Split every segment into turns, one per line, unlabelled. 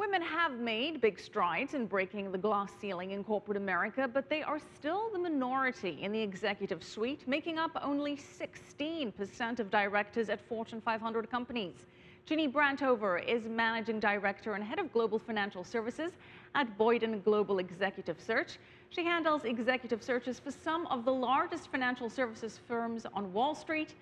Women have made big strides in breaking the glass ceiling in corporate America, but they are still the minority in the executive suite, making up only 16% of directors at Fortune 500 companies. Jeanne Branthover is Managing Director and Head of Global Financial Services at Boyden Global Executive Search. She handles executive searches for some of the largest financial services firms on Wall Street,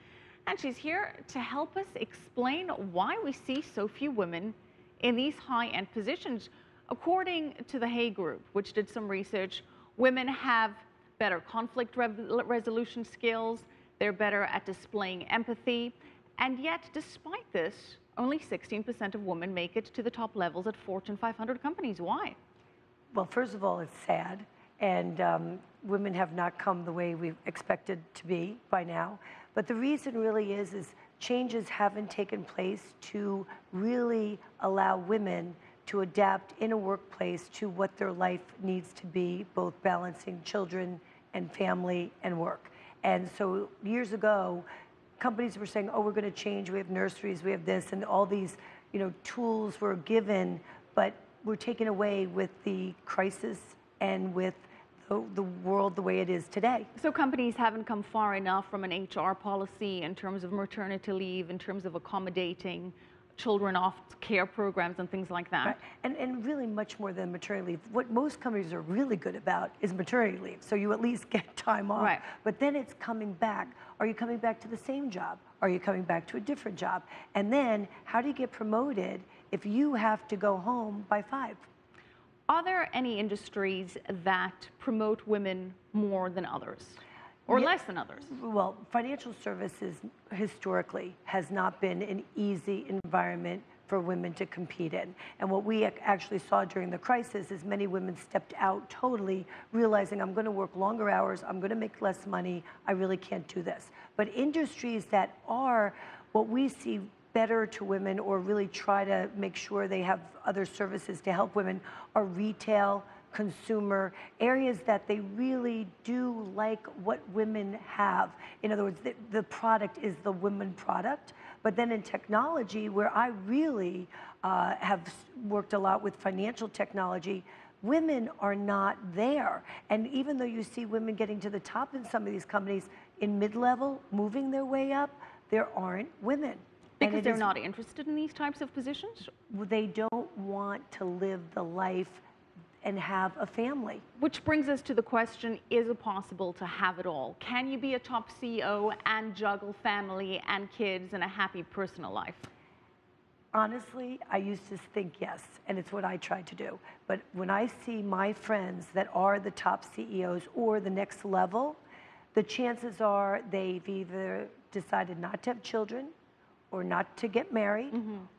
and she's here to help us explain why we see so few women in these high-end positions. According to the Hay Group, which did some research, women have better conflict resolution skills, they're better at displaying empathy, and yet, despite this, only 16% of women make it to the top levels at Fortune 500 companies. Why?
Well, first of all, it's sad, and women have not come the way we expected to be by now. But the reason really is changes haven't taken place to really allow women to adapt in a workplace to what their life needs to be, both balancing children and family and work. And so years ago, companies were saying, oh, we're going to change, we have nurseries, we have this, and all these, tools were given, but were taken away with the crisis and with the world the way it is today.
So companies haven't come far enough from an HR policy in terms of maternity leave, in terms of accommodating children off care programs and things like that.
Right. And really much more than maternity leave. What most companies are really good about is maternity leave. So you at least get time off.
Right.
But then it's coming back. Are you coming back to the same job? Are you coming back to a different job? And then how do you get promoted if you have to go home by 5?
Are there any industries that promote women more than others, or less than others?
Well, financial services historically has not been an easy environment for women to compete in. And what we actually saw during the crisis is many women stepped out totally, realizing I'm going to work longer hours, I'm going to make less money, I really can't do this. But industries that are what we see better to women, or really try to make sure they have other services to help women, are retail, consumer, areas that they really do like what women have. In other words, the product is the women product. But then in technology, where I really have worked a lot with financial technology, women are not there. And even though you see women getting to the top in some of these companies, in mid-level, moving their way up, there aren't women.
Because they're not interested in these types of positions?
They don't want to live the life and have a family.
Which brings us to the question, is it possible to have it all? Can you be a top CEO and juggle family and kids and a happy personal life?
Honestly, I used to think yes, and it's what I try to do. But when I see my friends that are the top CEOs or the next level, the chances are they've either decided not to have children, or not to get married,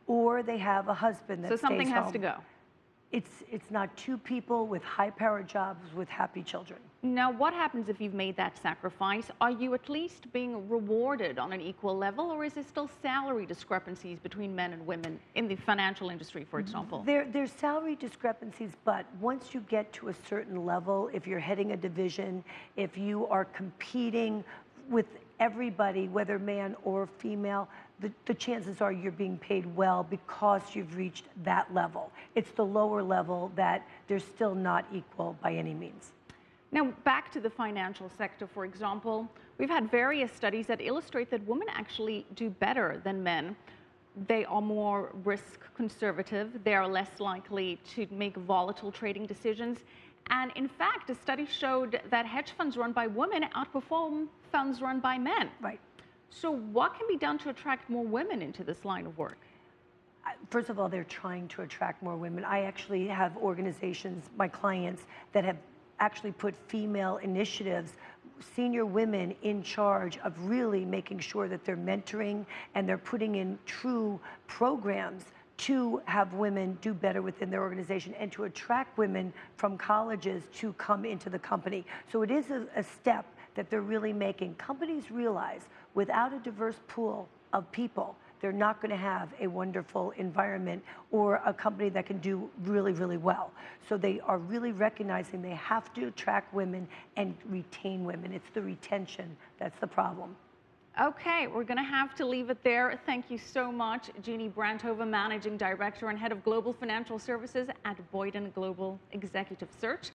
or they have a husband that stays home.
So something has to go.
It's not two people with high-powered jobs with happy children.
Now, what happens if you've made that sacrifice? Are you at least being rewarded on an equal level, or is there still salary discrepancies between men and women in the financial industry, for example?
There's salary discrepancies, but once you get to a certain level, if you're heading a division, if you are competing with everybody, whether man or female, the chances are you're being paid well because you've reached that level. It's the lower level that they're still not equal by any means.
Now, back to the financial sector, for example, we've had various studies that illustrate that women actually do better than men. They are more risk conservative. They are less likely to make volatile trading decisions. And in fact, a study showed that hedge funds run by women outperform funds run by men.
Right.
So what can be done to attract more women into this line of work?
First of all, they're trying to attract more women. I actually have organizations, my clients, that have actually put female initiatives, senior women in charge of really making sure that they're mentoring and they're putting in true programs to have women do better within their organization and to attract women from colleges to come into the company. So it is a step that they're really making. Companies realize without a diverse pool of people, they're not going to have a wonderful environment or a company that can do really, really well. So they are really recognizing they have to attract women and retain women. It's the retention that's the problem.
Okay, we're going to have to leave it there. Thank you so much, Jeanne Branthover, Managing Director and Head of Global Financial Services at Boyden Global Executive Search.